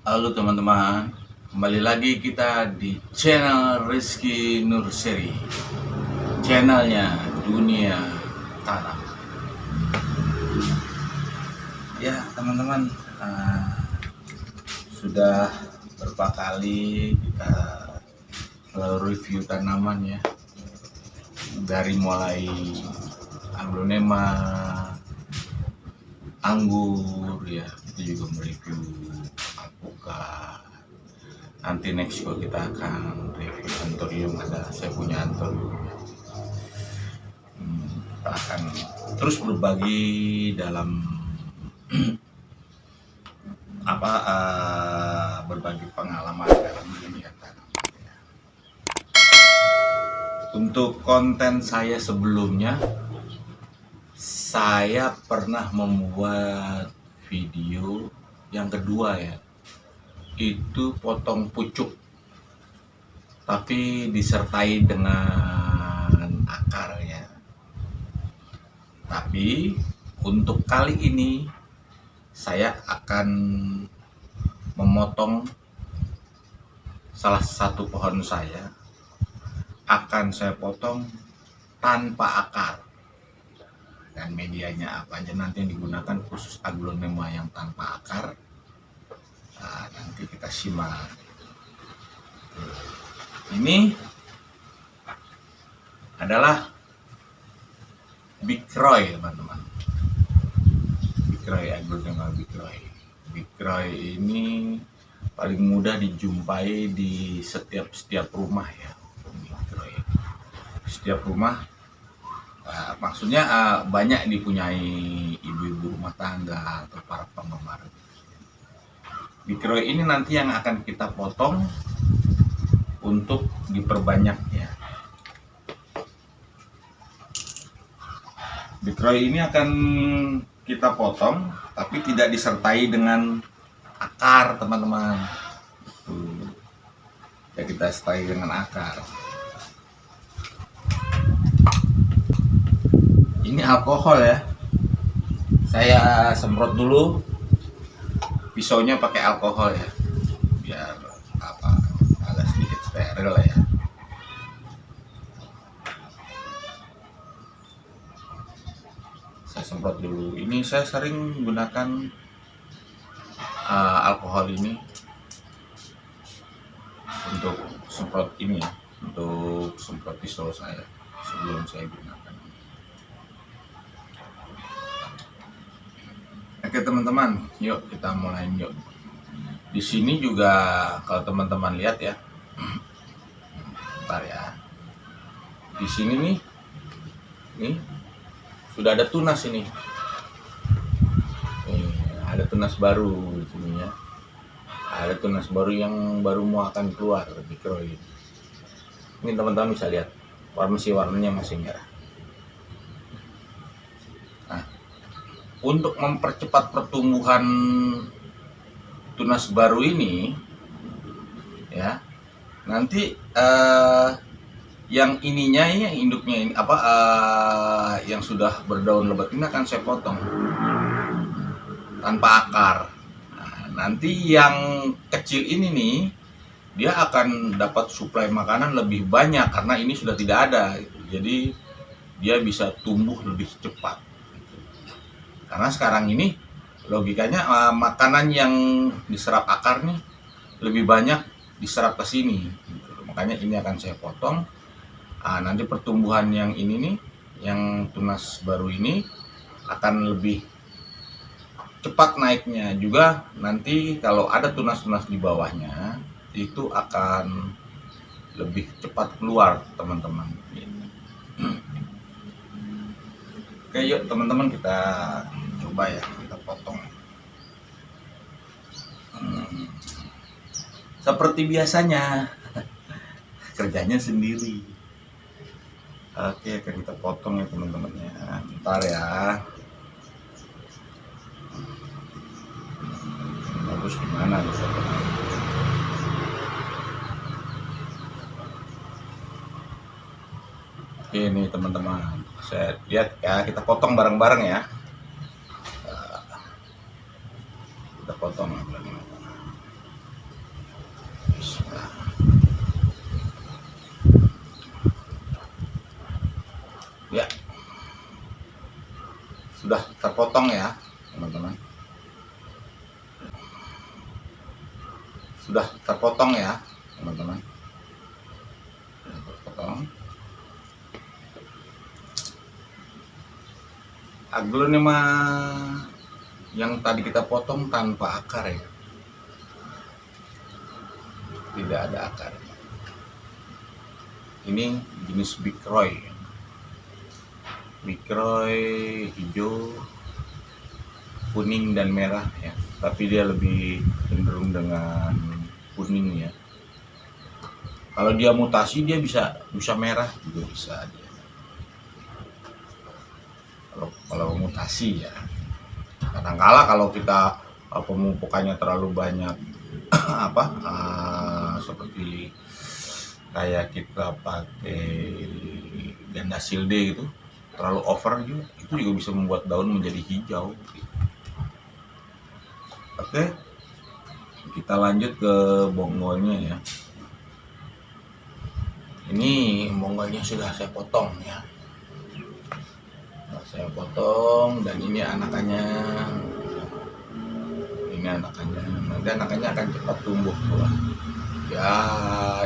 Halo teman-teman, kembali lagi kita di channel Rizky Nurseri, channelnya Dunia Tanam. Ya teman-teman, sudah berapa kali kita review tanaman ya, dari mulai aglonema, anggur ya, kita juga mereview alpukat. Nanti next juga kita akan review anthurium, saya punya anthurium. Kita akan terus berbagi dalam berbagi pengalaman dalam dunia tanam. Untuk konten saya sebelumnya, saya pernah membuat video yang kedua ya, itu potong pucuk tapi disertai dengan akarnya. Tapi untuk kali ini saya akan memotong salah satu pohon saya, akan saya potong tanpa akar. Dan medianya apa aja nanti yang digunakan, khusus aglonema yang tanpa akar. Nah, nanti kita simak. Ini adalah Big Roy teman-teman. Big Roy, aglonema Big Roy. Big Roy ini paling mudah dijumpai di setiap rumah ya. Big Roy. Setiap rumah, maksudnya banyak dipunyai ibu-ibu rumah tangga atau para penggemar. Big Roy ini nanti yang akan kita potong untuk diperbanyaknya. Big Roy ini akan kita potong tapi tidak disertai dengan akar teman-teman. Ya, kita sertai dengan akar. Ini alkohol ya, saya semprot dulu pisaunya pakai alkohol ya, biar agak sedikit steril ya. Saya semprot dulu. Ini saya sering menggunakan alkohol ini untuk semprot ini ya, untuk semprot pisau saya sebelum saya gunakan. Oke teman-teman, yuk kita mulai yuk. Di sini juga kalau teman-teman lihat ya, bentar ya. Di sini nih sudah ada tunas ini. Ada tunas baru di sini ya. Ada tunas baru yang baru mau akan keluar Big Roy. Ini teman-teman bisa lihat, warnanya masih merah. Untuk mempercepat pertumbuhan tunas baru ini ya, nanti yang ininya ini, yang induknya ini yang sudah berdaun lebat ini akan saya potong tanpa akar. Nah, nanti yang kecil ini nih, dia akan dapat suplai makanan lebih banyak karena ini sudah tidak ada, jadi dia bisa tumbuh lebih cepat. Karena sekarang ini logikanya makanan yang diserap akar nih lebih banyak diserap ke sini. Makanya ini akan saya potong. Nanti pertumbuhan yang ini nih, yang tunas baru ini akan lebih cepat naiknya. Juga nanti kalau ada tunas-tunas di bawahnya itu akan lebih cepat keluar teman-teman. Oke, yuk teman-teman kita coba ya, kita potong. Seperti biasanya kerjanya sendiri. Oke, akan kita potong ya teman-teman ya. Bentar ya. Bagus gimana nih? Oke nih teman-teman, saya lihat ya, kita potong bareng-bareng ya. Kita potong. terpotong ya teman-teman, sudah terpotong ya teman-teman, terpotong. Aglonema yang tadi kita potong tanpa akar ya, tidak ada akar. Ini jenis Big Roy hijau, kuning dan merah ya, tapi dia lebih cenderung dengan kuning ya. Kalau dia mutasi dia bisa merah juga bisa dia. Kalau mutasi ya, kadangkala kalau kita pemupukannya terlalu banyak seperti kayak kita pakai ganda silde gitu, terlalu over juga, itu juga bisa membuat daun menjadi hijau. Oke, kita lanjut ke bonggolnya ya. Ini bonggolnya sudah saya potong ya, saya potong, dan ini anakannya. Nanti anakannya akan cepat tumbuh ya.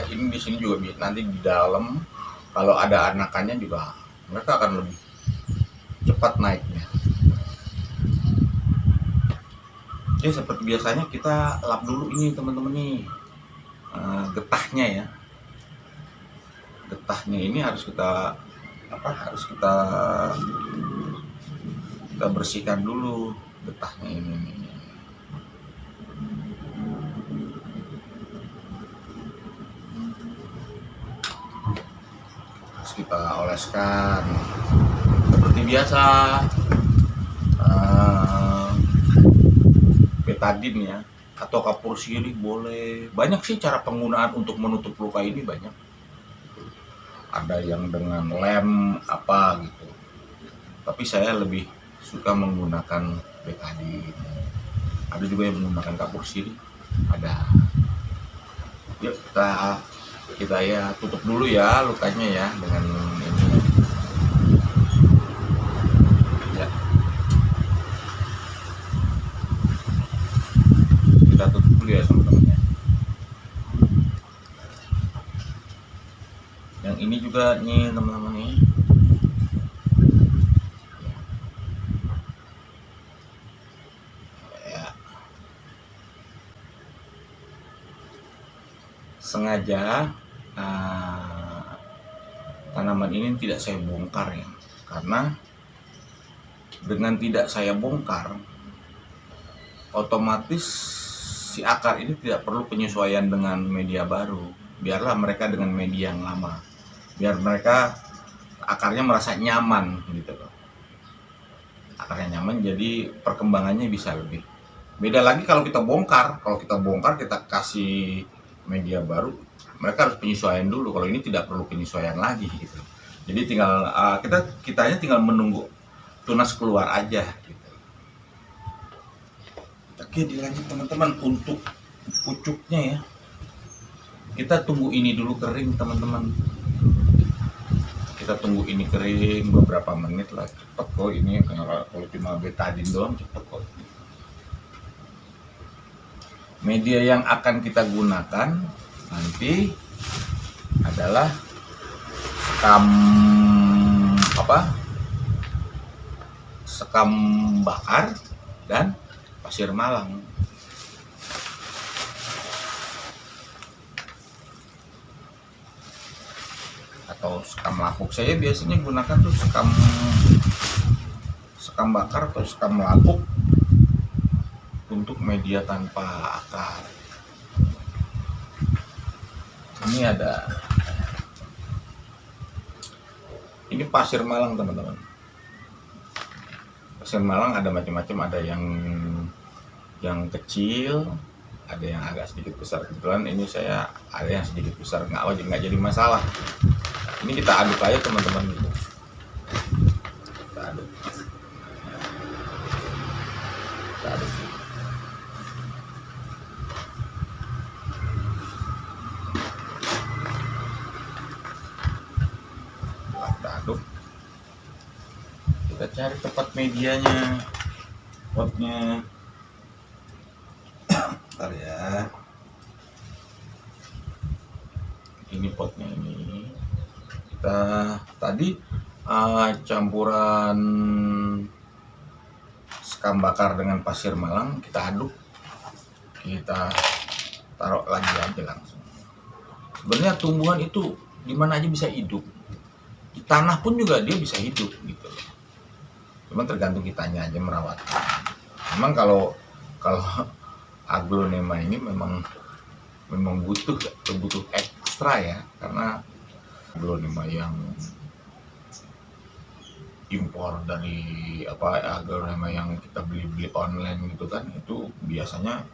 Ini di sini juga nanti di dalam kalau ada anakannya juga mereka akan lebih cepat naiknya. Oke, seperti biasanya kita lap dulu ini teman-teman nih, getahnya ya. Getahnya ini harus kita bersihkan dulu getahnya ini. Kita oleskan seperti biasa, betadine ya, atau kapur sirih boleh. Banyak sih cara penggunaan untuk menutup luka ini, banyak. Ada yang dengan lem apa gitu, tapi saya lebih suka menggunakan betadine. Ada juga yang menggunakan kapur sirih, ada. Yuk kita ya tutup dulu ya lukanya ya dengan ini ya. Kita tutup dulu ya teman-teman ya. Yang ini juga nih teman-teman nih ya. Sengaja tanaman ini tidak saya bongkar ya, karena dengan tidak saya bongkar otomatis si akar ini tidak perlu penyesuaian dengan media baru. Biarlah mereka dengan media yang lama, biar mereka akarnya merasa nyaman gitu loh. Akarnya nyaman, jadi perkembangannya bisa lebih. Beda lagi kalau kita bongkar kita kasih media baru, mereka harus penyesuaian dulu. Kalau ini tidak perlu penyesuaian lagi gitu. Jadi tinggal kitanya tinggal menunggu tunas keluar aja gitu. Oke, dilanjut teman-teman. Untuk pucuknya ya, kita tunggu ini dulu kering teman-teman. Kita tunggu ini kering beberapa menit lah, cepet kok ini. Kalau cuma betadine doang cepet kok. Media yang akan kita gunakan nanti adalah sekam bakar dan pasir malang. Atau sekam lapuk. Saya biasanya gunakan tuh sekam bakar atau sekam lapuk untuk media tanpa akar. Ini pasir malang teman-teman. Pasir malang ada macam-macam, ada yang kecil, ada yang agak sedikit besar. Kebetulan ini saya ada yang sedikit besar, nggak jadi masalah. Ini kita aduk aja teman-teman gitu. Kita aduk. Kita cari tempat medianya. potnya. Bentar ya, ini potnya ini kita tadi campuran sekam bakar dengan pasir malang kita aduk, kita taruh lagi aja langsung. Sebenarnya tumbuhan itu di mana aja bisa hidup, di tanah pun juga dia bisa hidup gitu. Cuman tergantung kitanya aja merawat. Memang kalau aglonema ini memang butuh ekstra ya, karena aglonema yang impor dari aglonema yang kita beli online gitu kan, itu biasanya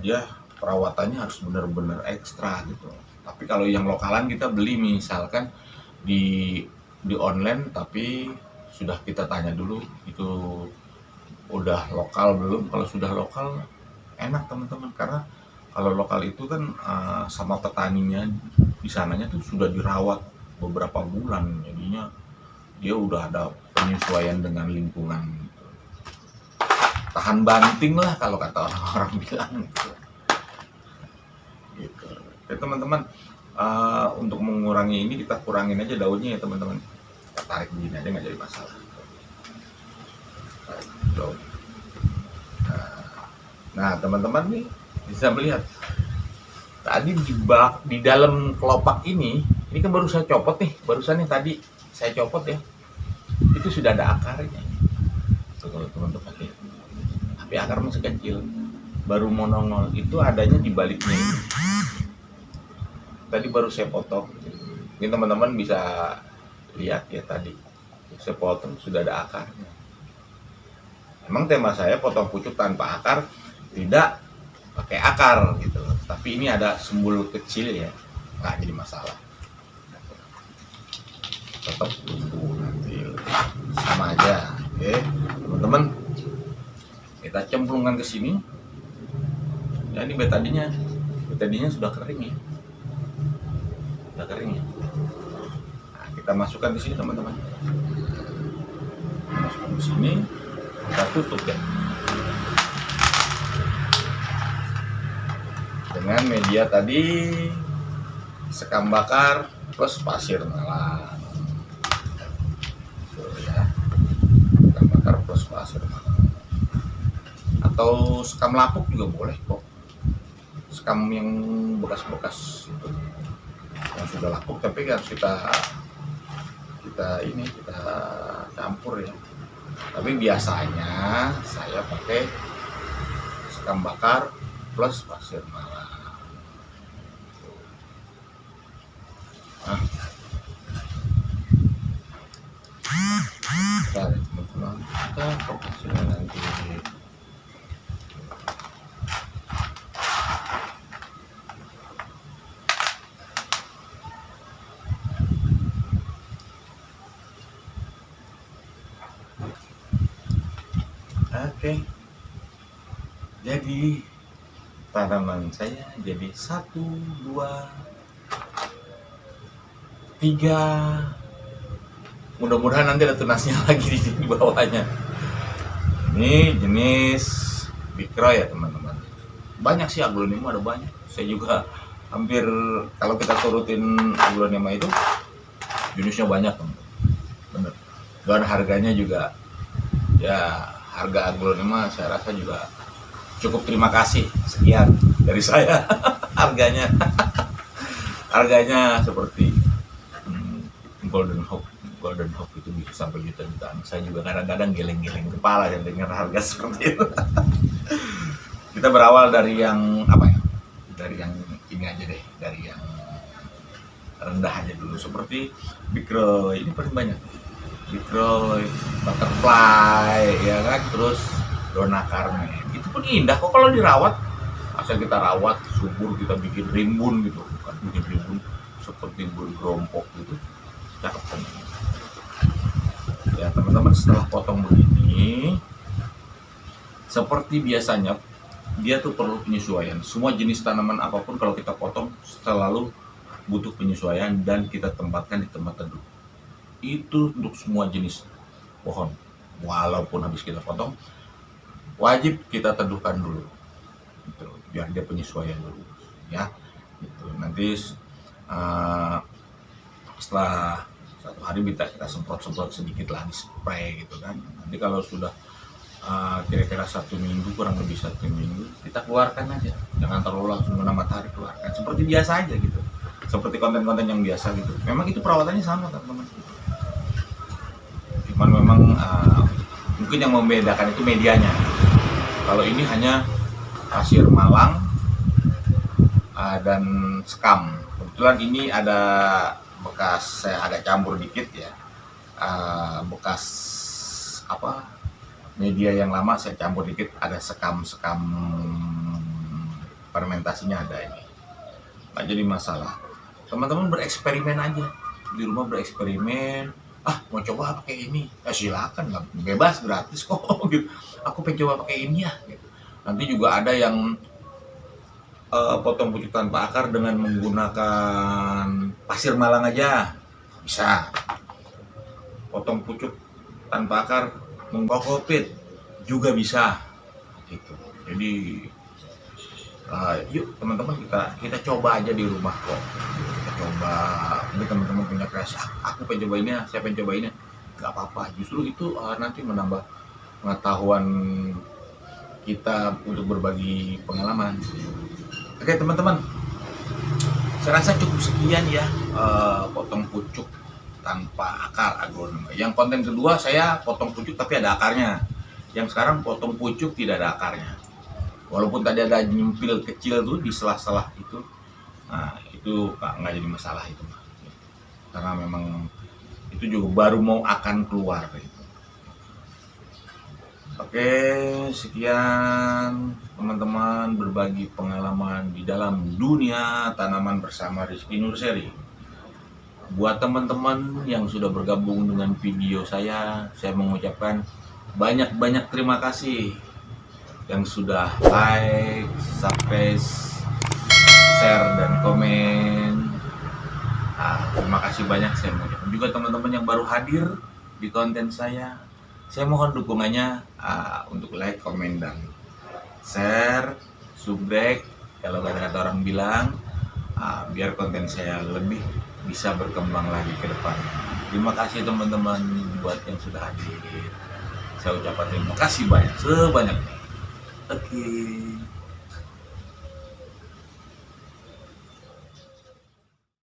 dia perawatannya harus benar-benar ekstra gitu. Tapi kalau yang lokalan kita beli misalkan di online, tapi sudah kita tanya dulu itu udah lokal belum. Kalau sudah lokal enak teman-teman, karena kalau lokal itu kan sama petaninya di sananya tuh sudah dirawat beberapa bulan, jadinya dia udah ada penyesuaian dengan lingkungan gitu. Tahan banting lah kalau kata orang-orang bilang gitu. Ya teman-teman, untuk mengurangi ini kita kurangin aja daunnya ya teman-teman. Kita tarik begini aja nggak jadi masalah. Nah teman-teman nih bisa melihat tadi di dalam kelopak ini kan baru saya copot nih, barusan nih tadi saya copot ya, itu sudah ada akarnya tuh kalau teman-teman lihat, tapi akar masih kecil, baru mau nongol. Itu adanya di baliknya ini. Tadi baru saya potong, ini teman-teman bisa lihat ya, tadi saya potong sudah ada akarnya. Emang tema saya potong pucuk tanpa akar, tidak pakai akar gitu, tapi ini ada sembul kecil ya, nggak jadi masalah, tetap tumbuh nanti sama aja. Oke teman-teman, kita cemplungkan ke sini ya. Ini betadinya sudah kering ya, sudah kering ya. Nah, kita masukkan di sini teman-teman, masukkan di sini, kita tutup ya dengan media tadi, sekam bakar plus pasir malang. Tuh ya, sekam bakar plus pasir malang, atau sekam lapuk juga boleh kok, sekam yang bekas-bekas itu yang sudah lapuk, tapi harus kita campur ya. Tapi biasanya saya pakai sekam bakar plus pasir malang. Nah, teman-teman, kita fokusnya nanti. Oke, jadi tanaman saya jadi 1, 2, 3. Mudah-mudahan nanti ada tunasnya lagi di bawahnya. Ini jenis bikro ya teman-teman. Banyak sih aglonema, ada banyak. Saya juga hampir, kalau kita turutin aglonema itu jenisnya banyak teman-teman. Bener. Dan harganya juga ya, harga aglonema saya rasa juga cukup. Terima kasih, sekian dari saya. harganya seperti Golden Hope itu bisa sampai juta-jutaan. Saya juga kadang-kadang geleng-geleng kepala yang dengar harga seperti itu. Kita berawal dari yang dari yang ini aja deh, dari yang rendah aja dulu, seperti bikro ini paling banyak, bikro, butterfly ya kan, terus dona carmen. Itu pun indah kok kalau dirawat, asal kita rawat subur, kita bikin rimbun gitu, bukan bikin rimbun seperti bergerompok gitu, cakep kan ya teman-teman. Setelah potong begini, seperti biasanya dia tuh perlu penyesuaian. Semua jenis tanaman apapun kalau kita potong selalu butuh penyesuaian, dan kita tempatkan di tempat teduh. Itu untuk semua jenis pohon. walaupun habis kita potong, wajib kita teduhkan dulu gitu, biar dia penyesuaian dulu ya gitu. Nanti setelah 1 hari kita semprot sedikit lah, di spray gitu kan. Nanti kalau sudah kira-kira 1 minggu, kurang lebih 1 minggu, kita keluarkan aja, jangan terlalu langsung kena matahari, keluarkan seperti biasa aja gitu, seperti konten-konten yang biasa gitu. Memang itu perawatannya sama teman-teman, cuman memang mungkin yang membedakan itu medianya. Kalau ini hanya pasir malang dan sekam. Kebetulan ini ada bekas, saya agak campur dikit ya, bekas media yang lama saya campur dikit, ada sekam fermentasinya ada ini, nggak jadi masalah. Teman-teman bereksperimen aja di rumah, bereksperimen. Mau coba pakai ini, silakan, nggak bebas, gratis kok gitu. Aku pengen coba pakai ini ya gitu. Nanti juga ada yang potong pucuk tanpa akar dengan menggunakan pasir malang aja bisa. Potong pucuk tanpa akar mengkokopit juga bisa gitu. Jadi yuk teman-teman, kita coba aja di rumah kok. Kita coba, ini teman-teman punya kreasi, aku pengen coba ini ya, saya pengen coba ini, nggak apa-apa. Justru itu nanti menambah pengetahuan kita untuk berbagi pengalaman. Oke teman-teman, saya rasa cukup sekian ya, potong pucuk tanpa akar agronom. Yang konten kedua saya potong pucuk tapi ada akarnya. Yang sekarang potong pucuk tidak ada akarnya. Walaupun tadi ada nyempil kecil tuh di sela-sela itu, nah itu nggak jadi masalah itu, karena memang itu juga baru mau akan keluar gitu. Oke, sekian teman-teman, berbagi pengalaman di dalam dunia tanaman bersama Rizky Nurseri. Buat teman-teman yang sudah bergabung dengan video saya mengucapkan banyak-banyak terima kasih yang sudah like, subscribe, share, dan komen. Terima kasih banyak saya mengucapkan. Juga teman-teman yang baru hadir di konten saya mohon dukungannya untuk like, komen, dan share, subscribe kalau kata-kata orang bilang, biar konten saya lebih bisa berkembang lagi ke depan. Terima kasih teman-teman buat yang sudah hadir. Saya ucapkan terima kasih banyak, sebanyak. Oke.